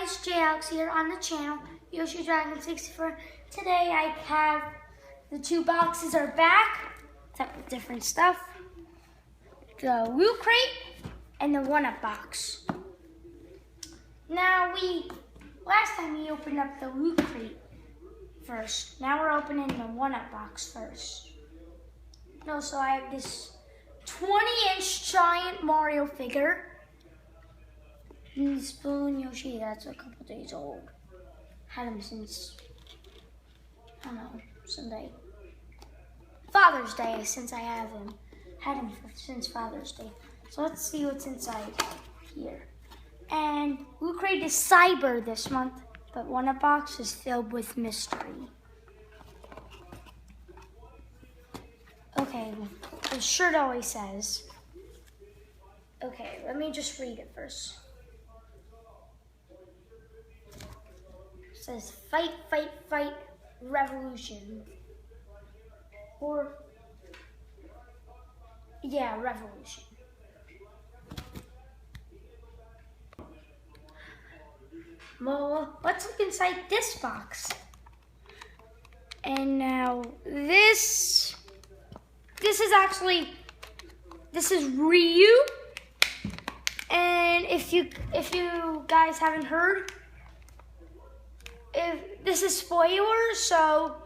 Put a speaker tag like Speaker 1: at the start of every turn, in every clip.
Speaker 1: guys, JAlex here on the channel, Yoshi Dragon 64. Today I have the two boxes are back, except with different stuff. The Loot Crate and the 1-Up box. Now last time we opened up the Loot Crate first. Now we're opening the 1-Up box first. So I have this 20-inch giant Mario figure. Spoon Yoshi, that's a couple days old. Had him since, I don't know, Sunday. Father's Day, since I have him. Had him since Father's Day. So let's see what's inside here. And Loot Crate is Cyber this month, but 1-Up box is filled with mystery. Okay, the shirt always says. Okay, let me just read it first. It says, fight, fight, fight, revolution. Or, yeah, revolution. Well, let's look inside this box. And now this is Ryu. And if you guys haven't heard, this is spoilers, so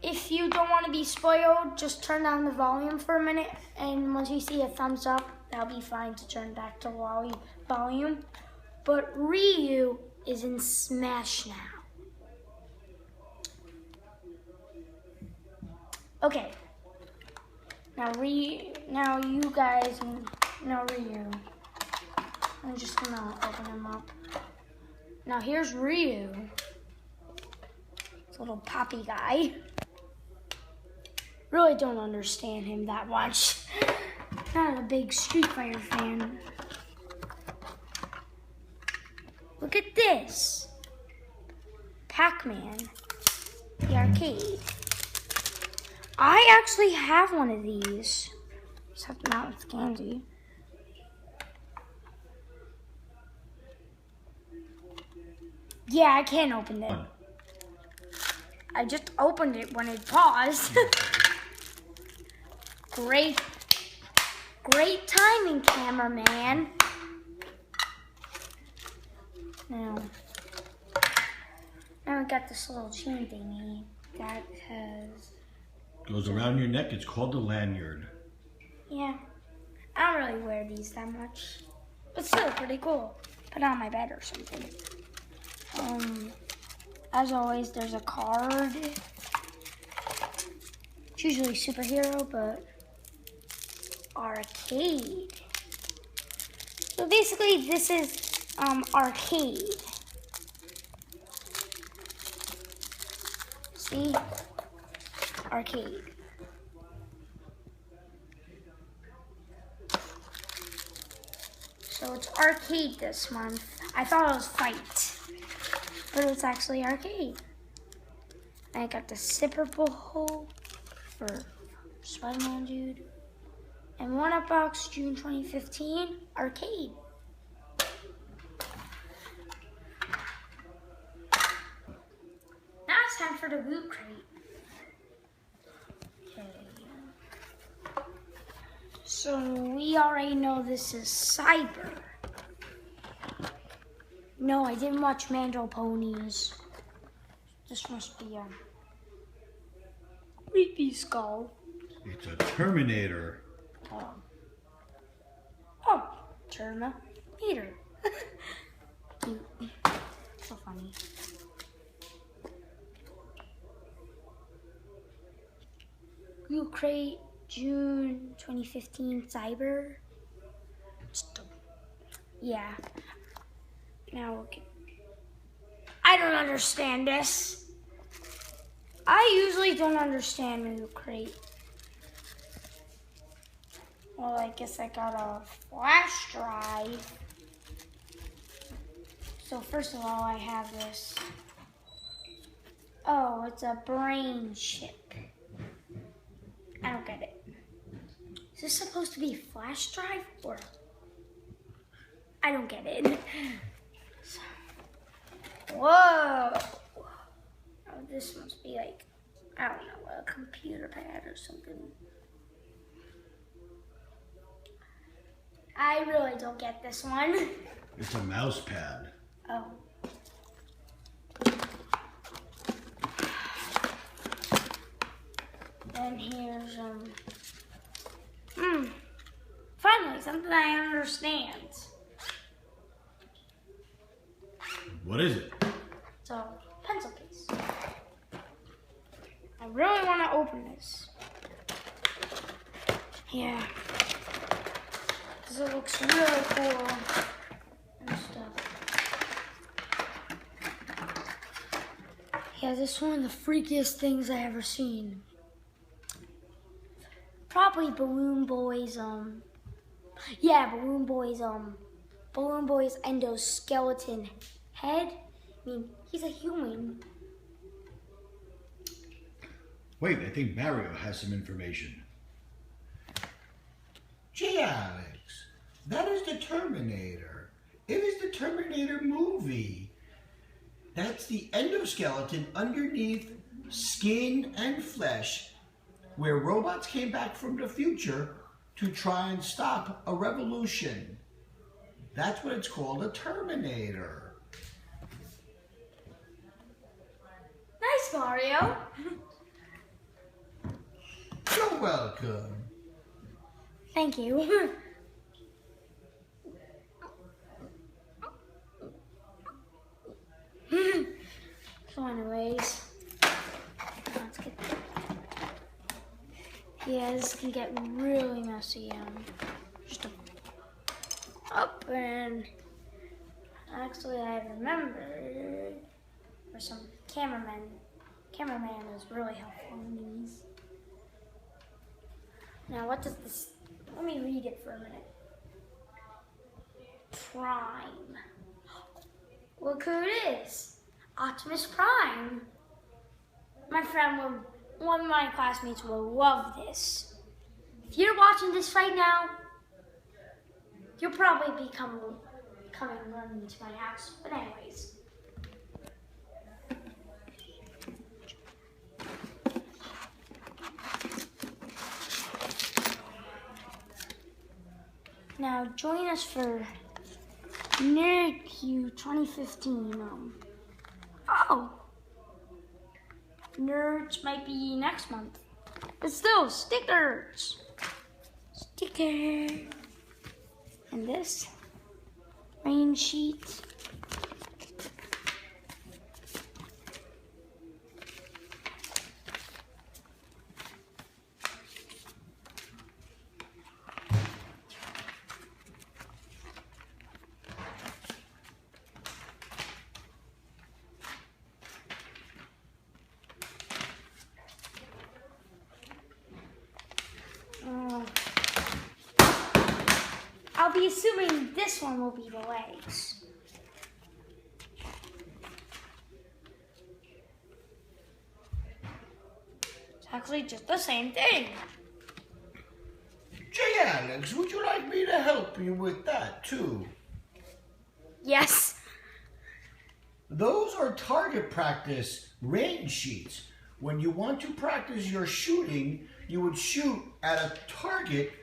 Speaker 1: if you don't want to be spoiled, just turn down the volume for a minute, and once you see a thumbs up, that'll be fine to turn back to volume. But Ryu is in Smash now. Okay. Now you guys know Ryu. I'm just gonna open him up. Now here's Ryu. This little poppy guy. Really don't understand him that much. Not a big Street Fighter fan. Look at this. Pac-Man. The arcade. I actually have one of these. Except not with candy. Yeah, I can open it. I just opened it when it paused. Great timing, cameraman. Now we got this little chain thingy that
Speaker 2: goes around your neck. It's called the lanyard.
Speaker 1: Yeah, I don't really wear these that much, but still pretty cool. Put it on my bed or something. As always, there's a card. It's usually superhero, but arcade. So basically, this is arcade. See? Arcade. So it's arcade this month. I thought it was fight, but it's actually arcade. I got the zipper bowl for Spider-Man dude. And 1-Up box, June 2015, arcade. Now it's time for the Loot Crate. Okay. So we already know this is Cyber. No, I didn't watch Mando Ponies. This must be a creepy skull.
Speaker 2: It's a Terminator.
Speaker 1: Oh, Terminator. Cute. So funny. Loot Crate, June 2015, Cyber. Yeah. Now, okay. I don't understand this. I usually don't understand Loot Crate. Well, I guess I got a flash drive. So first of all, I have this. Oh, it's a brain chip. I don't get it. Is this supposed to be a flash drive or? I don't get it. Whoa! Oh, this must be like, I don't know, a computer pad or something. I really don't get this one.
Speaker 2: It's a mouse pad.
Speaker 1: Oh. And here's finally something I understand.
Speaker 2: What is it?
Speaker 1: So, pencil case. I really want to open this. Yeah. Because it looks really cool and stuff. Yeah, this is one of the freakiest things I ever seen. Probably Balloon Boy's, Balloon Boy's endoskeleton head. I mean, he's a human.
Speaker 2: Wait, I think Mario has some information.
Speaker 3: Gee, Alex, that is the Terminator. It is the Terminator movie. That's the endoskeleton underneath skin and flesh, where robots came back from the future to try and stop a revolution. That's what it's called, a Terminator.
Speaker 1: Nice, Mario.
Speaker 3: You're welcome.
Speaker 1: Thank you. So anyways, let's get... Yeah, this can get really messy. Just up and... Actually, I remembered for some cameraman is really helpful in these. Now, what does this... Let me read it for a minute. Prime. Look who it is. Optimus Prime. One of my classmates will love this. If you're watching this right now, you'll probably be coming running to my house. But anyways. Now join us for NerdQ 2015. Nerds might be next month, but still, stickers. Sticker. And this rain sheet. I'll be assuming this one will be the legs. It's actually just the same thing.
Speaker 3: Gee, Alex, would you like me to help you with that too?
Speaker 1: Yes.
Speaker 3: Those are target practice range sheets. When you want to practice your shooting, you would shoot at a target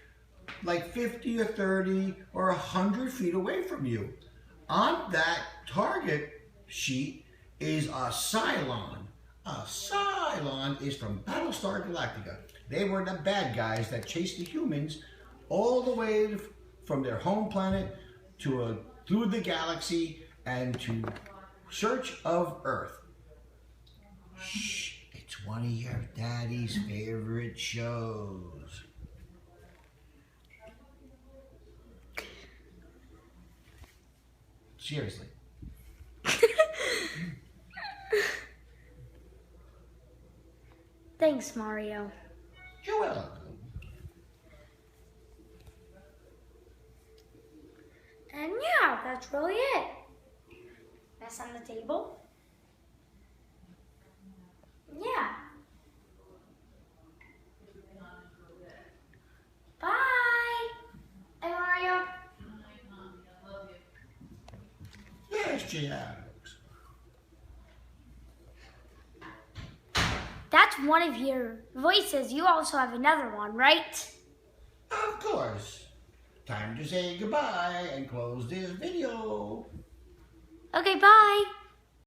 Speaker 3: like 50 or 30 or 100 feet away from you. On that target sheet is a Cylon. A Cylon is from Battlestar Galactica. They were the bad guys that chased the humans all the way from their home planet to through the galaxy and to search of Earth. Shh, it's one of your daddy's favorite shows. Seriously.
Speaker 1: Thanks, Mario.
Speaker 3: You're welcome.
Speaker 1: And yeah, that's really it. That's on the table. Yeah. Bye. Hey, Mario.
Speaker 3: Yes, J. Alex.
Speaker 1: that's one of your voices. You also have another one, right?
Speaker 3: Of course. Time to say goodbye and close this video.
Speaker 1: Okay, bye.